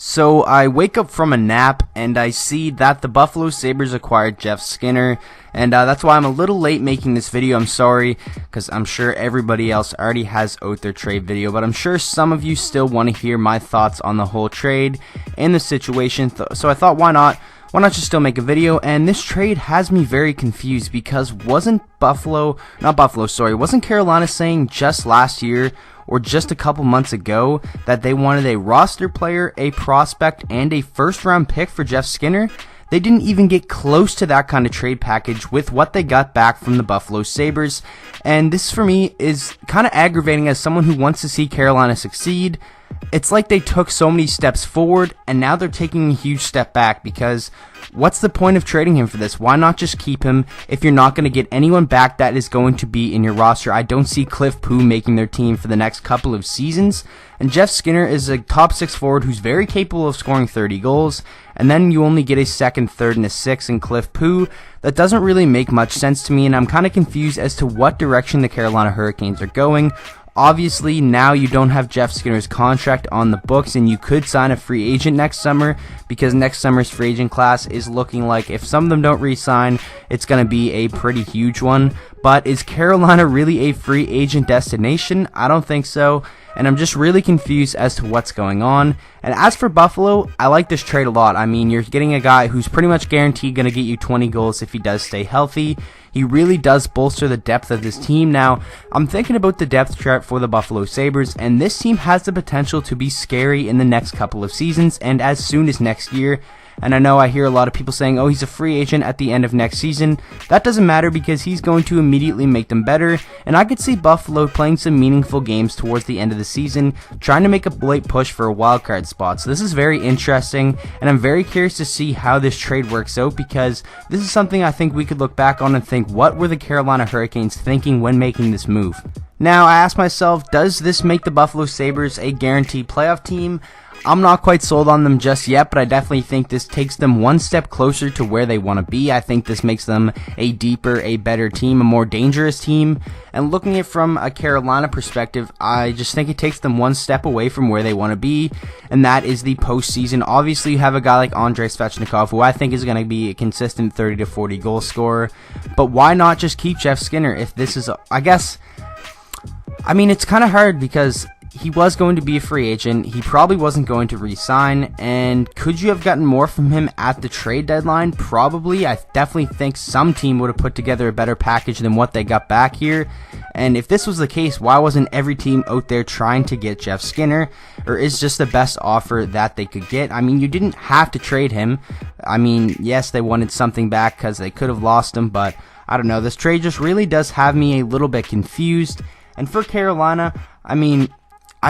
So I wake up from a nap and I see that the Buffalo Sabres acquired Jeff Skinner, and that's why I'm a little late making this video. I'm sorry, because I'm sure everybody else already has out their trade video, but I'm sure some of you still want to hear my thoughts on the whole trade and the situation, so I thought why not just still make a video. And this trade has me very confused because wasn't Carolina saying just last year or just a couple months ago that they wanted a roster player, a prospect, and a first-round pick for Jeff Skinner? They didn't even get close to that kind of trade package with what they got back from the Buffalo Sabres, and this for me is kind of aggravating as someone who wants to see Carolina succeed. It's like they took so many steps forward and now they're taking a huge step back, because what's the point of trading him for this? Why not just keep him if you're not going to get anyone back that is going to be in your roster? I don't see Cliff Poo making their team for the next couple of seasons, and Jeff Skinner is a top 6 forward who's very capable of scoring 30 goals, and then you only get a second, third, and a sixth in Cliff Poo. That doesn't really make much sense to me, and I'm kind of confused as to what direction the Carolina Hurricanes are going. Obviously, now you don't have Jeff Skinner's contract on the books, and you could sign a free agent next summer, because next summer's free agent class is looking like, if some of them don't re-sign, it's going to be a pretty huge one. But is Carolina really a free agent destination? I don't think so, and I'm just really confused as to what's going on. And as for Buffalo, I like this trade a lot. I mean, you're getting a guy who's pretty much guaranteed going to get you 20 goals if he does stay healthy. He really does bolster the depth of this team. Now, I'm thinking about the depth chart for the Buffalo Sabres, and this team has the potential to be scary in the next couple of seasons and as soon as next year. And I know I hear a lot of people saying, oh, he's a free agent at the end of next season. That doesn't matter, because he's going to immediately make them better. And I could see Buffalo playing some meaningful games towards the end of the season, trying to make a late push for a wildcard spot. So this is very interesting, and I'm very curious to see how this trade works out, because this is something I think we could look back on and think, what were the Carolina Hurricanes thinking when making this move? Now, I ask myself, does this make the Buffalo Sabres a guaranteed playoff team? I'm not quite sold on them just yet, but I definitely think this takes them one step closer to where they want to be. I think this makes them a deeper, a better team, a more dangerous team. And looking at it from a Carolina perspective, I just think it takes them one step away from where they want to be, and that is the postseason. Obviously, you have a guy like Andrei Svechnikov, who I think is going to be a consistent 30 to 40 goal scorer. But why not just keep Jeff Skinner if this is, it's kind of hard, because he was going to be a free agent. He probably wasn't going to re-sign, and could you have gotten more from him at the trade deadline? Probably. I definitely think some team would have put together a better package than what they got back here. And if this was the case, why wasn't every team out there trying to get Jeff Skinner? Or is just the best offer that they could get? I mean, you didn't have to trade him. I mean, yes, they wanted something back because they could have lost him, but I don't know. This trade just really does have me a little bit confused. And for Carolina, I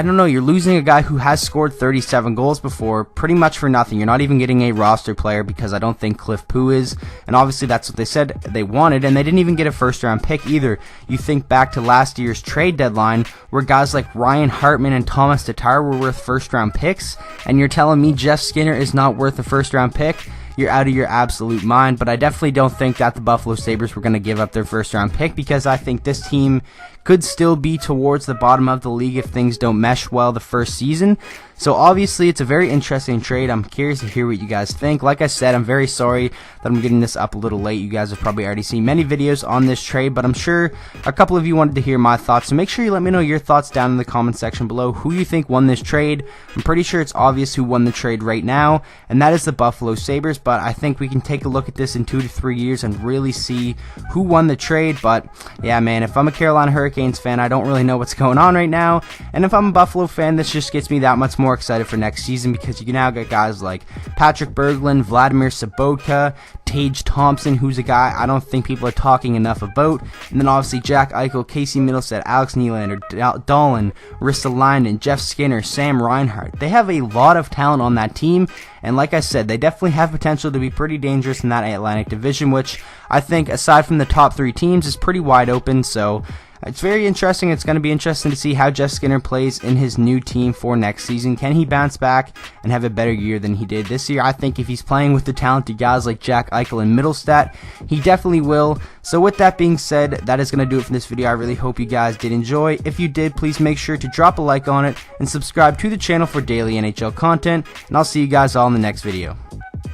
don't know, you're losing a guy who has scored 37 goals before, pretty much for nothing. You're not even getting a roster player, because I don't think Cliff Poo is, and obviously that's what they said they wanted, and they didn't even get a first-round pick either. You think back to last year's trade deadline, where guys like Ryan Hartman and Thomas Tatar were worth first-round picks, and you're telling me Jeff Skinner is not worth a first-round pick? You're out of your absolute mind. But I definitely don't think that the Buffalo Sabres were going to give up their first-round pick, because I think this team could still be towards the bottom of the league if things don't mesh well the first season. So obviously it's a very interesting trade. I'm curious to hear what you guys think. Like I said, I'm very sorry that I'm getting this up a little late. You guys have probably already seen many videos on this trade, but I'm sure a couple of you wanted to hear my thoughts. So make sure you let me know your thoughts down in the comment section below, who you think won this trade. I'm pretty sure it's obvious who won the trade right now, and that is the Buffalo Sabres, but I think we can take a look at this in 2 to 3 years and really see who won the trade. But yeah, man, if I'm a Carolina Hurricanes fan, I don't really know what's going on right now, and if I'm a Buffalo fan, this just gets me that much more excited for next season, because you can now get guys like Patrick Berglund, Vladimir Sobotka, Tage Thompson, who's a guy I don't think people are talking enough about, and then obviously Jack Eichel, Casey Middleton, Alex Nylander, Dahlin, Ristolainen, Jeff Skinner, Sam Reinhart. They have a lot of talent on that team, and like I said, they definitely have potential to be pretty dangerous in that Atlantic Division, which I think, aside from the top 3 teams, is pretty wide open. So It's very interesting. It's going to be interesting to see how Jeff Skinner plays in his new team for next season. Can he bounce back and have a better year than he did this year? I think if he's playing with the talented guys like Jack Eichel and Middlestat, he definitely will. So with that being said, that is going to do it for this video. I really hope you guys did enjoy. If you did, please make sure to drop a like on it and subscribe to the channel for daily NHL content, and I'll see you guys all in the next video.